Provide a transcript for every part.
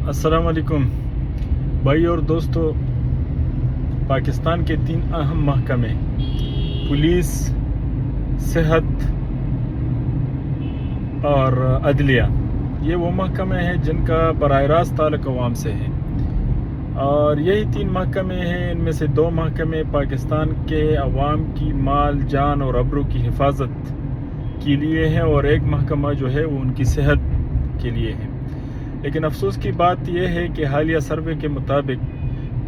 السلام علیکم بھائی اور دوستو، پاکستان کے 3 اہم محکمے پولیس، صحت اور عدلیہ، یہ وہ محکمے ہیں جن کا براہ راست تعلق عوام سے ہے، اور یہی 3 محکمے ہیں۔ ان میں سے 2 محکمے پاکستان کے عوام کی مال، جان اور آبرو کی حفاظت کے لیے ہیں، اور ایک محکمہ جو ہے وہ ان کی صحت کے لیے ہے۔ لیکن افسوس کی بات یہ ہے کہ حالیہ سروے کے مطابق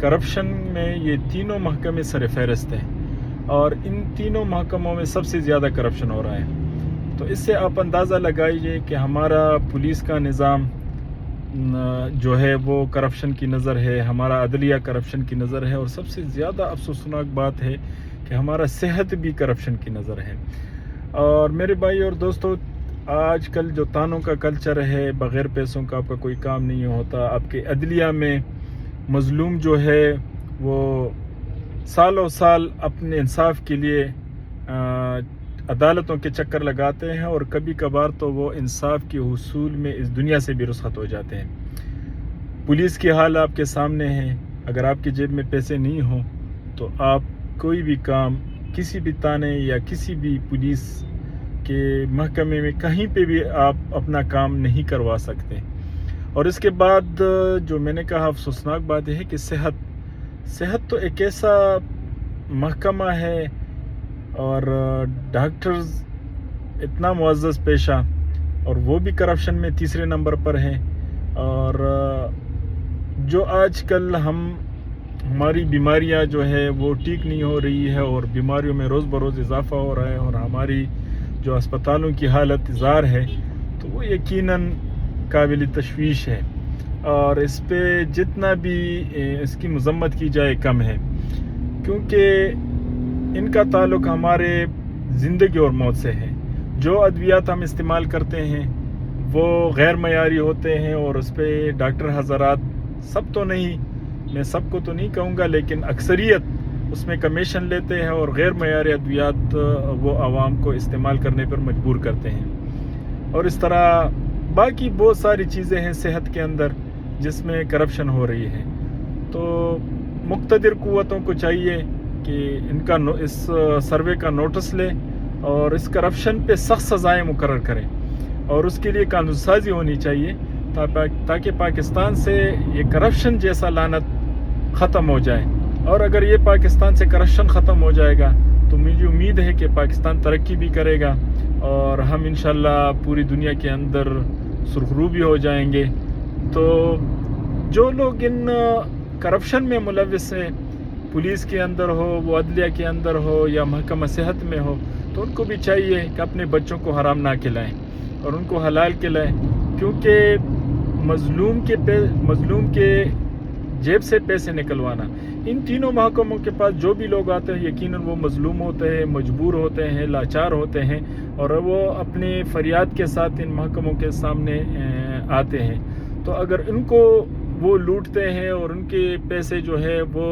کرپشن میں یہ تینوں محکمے سر فہرست ہیں، اور ان تینوں محکموں میں سب سے زیادہ کرپشن ہو رہا ہے۔ تو اس سے آپ اندازہ لگائیے کہ ہمارا پولیس کا نظام جو ہے وہ کرپشن کی نظر ہے، ہمارا عدلیہ کرپشن کی نظر ہے، اور سب سے زیادہ افسوسناک بات ہے کہ ہمارا صحت بھی کرپشن کی نظر ہے۔ اور میرے بھائی اور دوستو، آج کل جو تانوں کا کلچر ہے، بغیر پیسوں کا آپ کا کوئی کام نہیں ہوتا۔ آپ کے عدلیہ میں مظلوم جو ہے وہ سالوں سال اپنے انصاف کے لیے عدالتوں کے چکر لگاتے ہیں، اور کبھی کبھار تو وہ انصاف کے حصول میں اس دنیا سے بھی رخصت ہو جاتے ہیں۔ پولیس کی حال آپ کے سامنے ہے۔ اگر آپ کی جیب میں پیسے نہیں ہوں تو آپ کوئی بھی کام کسی بھی تانے یا کسی بھی پولیس کے محکمے میں کہیں پہ بھی آپ اپنا کام نہیں کروا سکتے۔ اور اس کے بعد جو میں نے کہا افسوسناک بات یہ ہے کہ صحت تو ایک ایسا محکمہ ہے، اور ڈاکٹرز اتنا معزز پیشہ، اور وہ بھی کرپشن میں تیسرے نمبر پر ہیں۔ اور جو آج کل ہماری بیماریاں جو ہے وہ ٹھیک نہیں ہو رہی ہے، اور بیماریوں میں روز بروز اضافہ ہو رہا ہے، اور ہماری جو اسپتالوں کی حالت زار ہے، تو وہ یقیناً قابل تشویش ہے، اور اس پہ جتنا بھی اس کی مذمت کی جائے کم ہے، کیونکہ ان کا تعلق ہمارے زندگی اور موت سے ہے۔ جو ادویات ہم استعمال کرتے ہیں وہ غیر معیاری ہوتے ہیں، اور اس پہ ڈاکٹر حضرات، سب تو نہیں، میں سب کو تو نہیں کہوں گا، لیکن اکثریت اس میں کمیشن لیتے ہیں، اور غیر معیاری ادویات وہ عوام کو استعمال کرنے پر مجبور کرتے ہیں۔ اور اس طرح باقی بہت ساری چیزیں ہیں صحت کے اندر جس میں کرپشن ہو رہی ہے۔ تو مقتدر قوتوں کو چاہیے کہ اس سروے کا نوٹس لے، اور اس کرپشن پہ سخت سزائیں مقرر کریں، اور اس کے لیے قانون سازی ہونی چاہیے تاکہ پاکستان سے یہ کرپشن جیسا لعنت ختم ہو جائے۔ اور اگر یہ پاکستان سے کرپشن ختم ہو جائے گا تو مجھے امید ہے کہ پاکستان ترقی بھی کرے گا، اور ہم انشاءاللہ پوری دنیا کے اندر سرخرو بھی ہو جائیں گے۔ تو جو لوگ ان کرپشن میں ملوث ہیں، پولیس کے اندر ہو، وہ عدلیہ کے اندر ہو، یا محکمہ صحت میں ہو، تو ان کو بھی چاہیے کہ اپنے بچوں کو حرام نہ کھلائیں اور ان کو حلال کھلائیں، کیونکہ مظلوم کے جیب سے پیسے نکلوانا، ان تینوں محکموں کے پاس جو بھی لوگ آتے ہیں یقیناً وہ مظلوم ہوتے ہیں، مجبور ہوتے ہیں، لاچار ہوتے ہیں، اور وہ اپنے فریاد کے ساتھ ان محکموں کے سامنے آتے ہیں۔ تو اگر ان کو وہ لوٹتے ہیں اور ان کے پیسے جو ہے وہ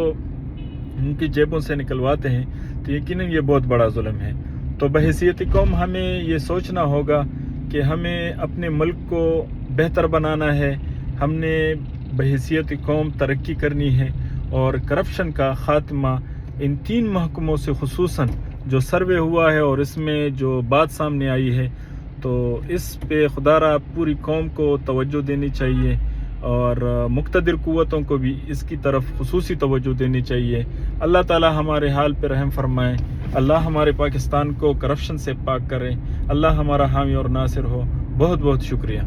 ان کی جیبوں سے نکلواتے ہیں، تو یقیناً یہ بہت بڑا ظلم ہے۔ تو بحیثیت قوم ہمیں یہ سوچنا ہوگا کہ ہمیں اپنے ملک کو بہتر بنانا ہے، ہم نے بحیثیت قوم ترقی کرنی ہے، اور کرپشن کا خاتمہ ان 3 محکموں سے خصوصاً جو سروے ہوا ہے اور اس میں جو بات سامنے آئی ہے، تو اس پہ خدا را پوری قوم کو توجہ دینی چاہیے، اور مقتدر قوتوں کو بھی اس کی طرف خصوصی توجہ دینی چاہیے۔ اللہ تعالی ہمارے حال پہ رحم فرمائے، اللہ ہمارے پاکستان کو کرپشن سے پاک کرے، اللہ ہمارا حامی اور ناصر ہو۔ بہت بہت شکریہ۔